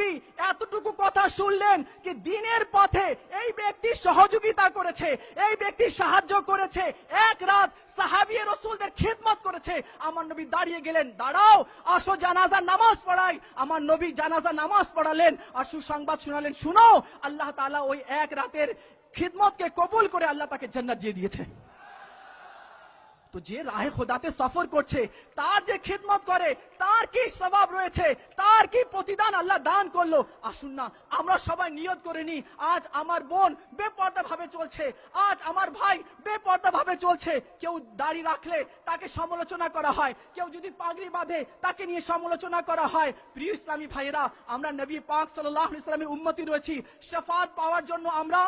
নবী এতটুকু কথা শুনলেন কি দিনের পথে এই ব্যক্তি সহযোগিতা করেছে, এই ব্যক্তি সাহায্য করেছে, এক রাত সাহাবী রাসূলদের খিদমত করেছে। আমার নবী দাঁড়িয়ে গেলেন, দাঁড়াও আসো জানাজার নামাজ পড়াই। আমার নবী জানাজার নামাজ পড়ালেন আর সুসংবাদ শোনালেন, শুনো আল্লাহ তাআলা ওই এক রাতের খিদমতকে কবুল করে আল্লাহ তাকে জান্নাত দিয়ে দিয়েছে। তো যে রাহে খোদাতে সফর করছে তার যে খিদমত করে তার কি সওয়াব রয়েছে, তার কি প্রতিদান আল্লাহ দান করলো। আসুন না আমরা সবাই নিয়ত করে নি, আজ আমার বোন বেপর্দা ভাবে চলছে, আজ আমার ভাই বেপর্দা ভাবে চলছে। কেউ দাড়ি রাখলে তাকে সমালোচনা করা হয়, কেউ যদি পাগড়ি বাঁধে তাকে নিয়ে সমালোচনা করা হয়। প্রিয় ইসলামী ভাইরা, আমরা নবী পাক সাল্লাল্লাহু আলাইহি ওয়াসাল্লামের উম্মতি রয়েছি, শাফাত পাওয়ার জন্য আমরা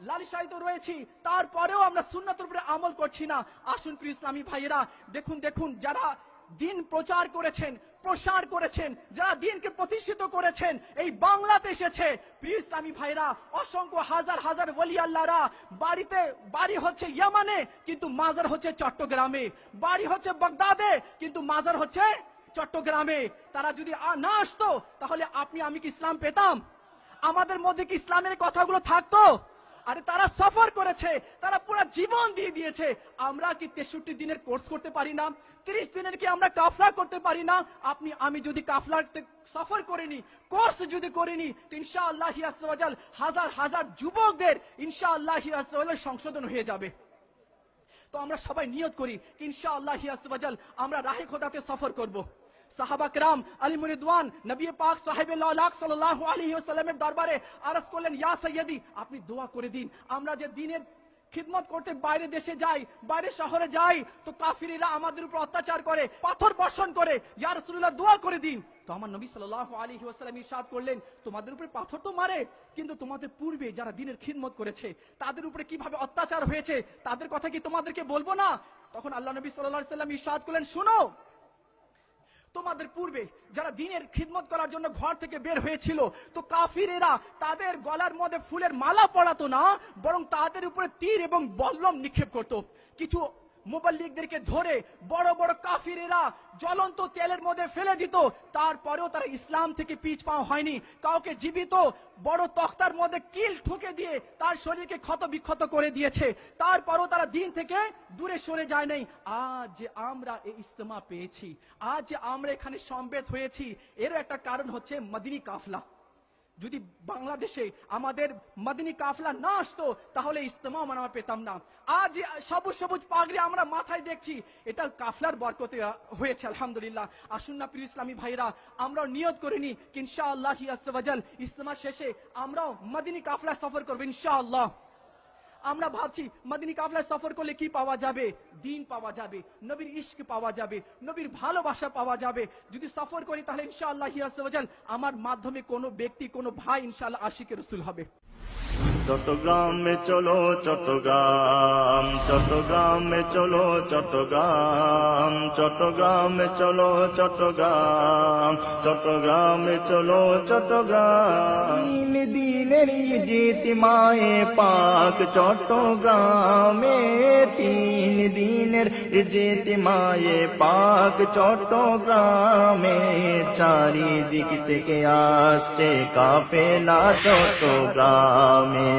লালসায়িত রয়েছি, তারপরেও আমরা সুন্নাতের উপরে আমল করছি না। আসুন প্রিয় ইসলামী ভাইয়েরা, দেখুন দেখুন যারা দিন প্রচার করেছেন, প্রসার করেছেন, যারা দিনকে প্রতিষ্ঠিত করেছেন এই বাংলাতে এসেছে। প্রিয় ইসলামী ভাইরা, অসংখ্য হাজার হাজার ওলি আল্লাহরা বাড়ি হচ্ছে ইয়ামানে কিন্তু মাজার হচ্ছে চট্টগ্রামে, বাড়ি হচ্ছে বাগদাদে কিন্তু মাজার হচ্ছে চট্টগ্রামে। তারা যদি না আসতো তাহলে আপনি আমি কি ইসলাম পেতাম? আমাদের মধ্যে কি ইসলামের কথাগুলো থাকতো? আরে তারা সফর করেছে, তারা পুরো জীবন দিয়ে দিয়েছে। আমরা কি 63 দিনের কোর্স করতে পারি না? 30 দিনের কি আমরা কাফলা করতে পারি না? আপনি আমি যদি কাফলা সফর করিনি, কোর্স যদি করিনি, তো ইনশাআল্লাহ আযজা ওয়াজাল হাজার হাজার যুবকদের ইনশাআল্লাহ আযজা ওয়াজাল সংশোধন হয়ে যাবে। তো আমরা সবাই নিয়ত করি ইনশাআল্লাহ আযজা ওয়াজাল আমরা রাহে খোদাতে সফর করব। সাহাবা کرام আলিম রিদওয়ান নবী পাক সাহেবে লালাক সাল্লাল্লাহু আলাইহি ওয়াসাল্লামের দরবারে আরজ করলেন, ইয়া সাইয়্যিদি আপনি দোয়া করে দিন। আমরা যে দ্বীনের খিদমত করতে বাইরে দেশে যাই, বাইরে শহরে যাই, তো কাফিররা আমাদের উপর অত্যাচার করে, পাথর বর্ষণ করে, ইয়া রাসূলুল্লাহ দোয়া করে দিন। তো আমার নবী সাল্লাল্লাহু আলাইহি ওয়াসাল্লাম ইরশাদ করলেন, তোমাদের উপরে পাথর তো মারে, কিন্তু তোমাদের পূর্বে যারা দ্বীনের খিদমত করেছে তাদের উপরে কিভাবে অত্যাচার হয়েছে তাদের কথা কি তোমাদেরকে বলবো না? তখন আল্লাহ নবী সাল্লাল্লাহু আলাইহি ওয়াসাল্লাম ইরশাদ করলেন, শুনো, তোমাদের পূর্বে যারা দ্বীনের খিদমত করার জন্য ঘর থেকে বের হয়েছিল, তো কাফিরেরা তাদের গলার মধ্যে ফুলের মালা পরাতো না, বরং তাদের উপরে তীর এবং বল্লম নিক্ষেপ করত। কিছু মুবাল্লিগদেরকে ধরে বড় বড় কাফিরেরা জ্বলন্ত তেলের মধ্যে ফেলে দিত, তারপরেও তারা ইসলাম থেকে পিছ পা হয়নি। কাউকে জীবিত বড় তক্তার মধ্যে কিল ঠুকে দিয়ে তার শরীরকে ক্ষত বিক্ষত করে দিয়েছে, তারপরেও তারা দিন থেকে দূরে সরে যায় নাই। আজ যে আমরা এই ইজতেমা পেয়েছি, আজ যে আমরা এখানে সমবেত হয়েছি, এর একটা কারণ হচ্ছে মদিনী কাফলা। যদি বাংলাদেশে আমাদের মদিনী কাফলা না আসতো তাহলে ইজতেমা আমরা পেতাম না। আজ সবুজ সবুজ পাগড়ি আমরা মাথায় দেখছি, এটা কাফলার বরকতে হয়েছে আলহামদুলিল্লাহ। আসুন না প্রিয় ইসলামী ভাইরা, আমরাও নিয়ত করিনি ইনশাআল্লাহ আযজা ওয়াজাল ইজতেমা শেষে আমরাও মদিনী কাফলা সফর করব ইনশাআল্লাহ। আমরা ভাবছি মদিনী কাফলায় সফর করলে কি পাওয়া যাবে? দ্বীন পাওয়া যাবে, নবীর ইশক পাওয়া যাবে, নবীর ভালোবাসা পাওয়া যাবে। যদি সফর করি তাহলে ইনশাআল্লাহ আযজা ওয়াজাল আমার মাধ্যমে কোনো ব্যক্তি, কোনো ভাই ইনশাআল্লাহ আশিকে রাসূল হবে। চট্টগ্রামে চলো চট্টগ্রাম, চট্টগ্রামে চলো চট্টগ্রাম, চট্টগ্রামে চলো চট্টগ্রাম, চট্টগ্রামে চলো চট্টগ্রাম। দিনের ইজতিমায়ে পাক চট্টগ্রামে, 3 দিনের ইজতিমায়ে পাক চট্টগ্রামে, চারিদিক থেকে আসছে কাফেলা চট্টগ্রামে।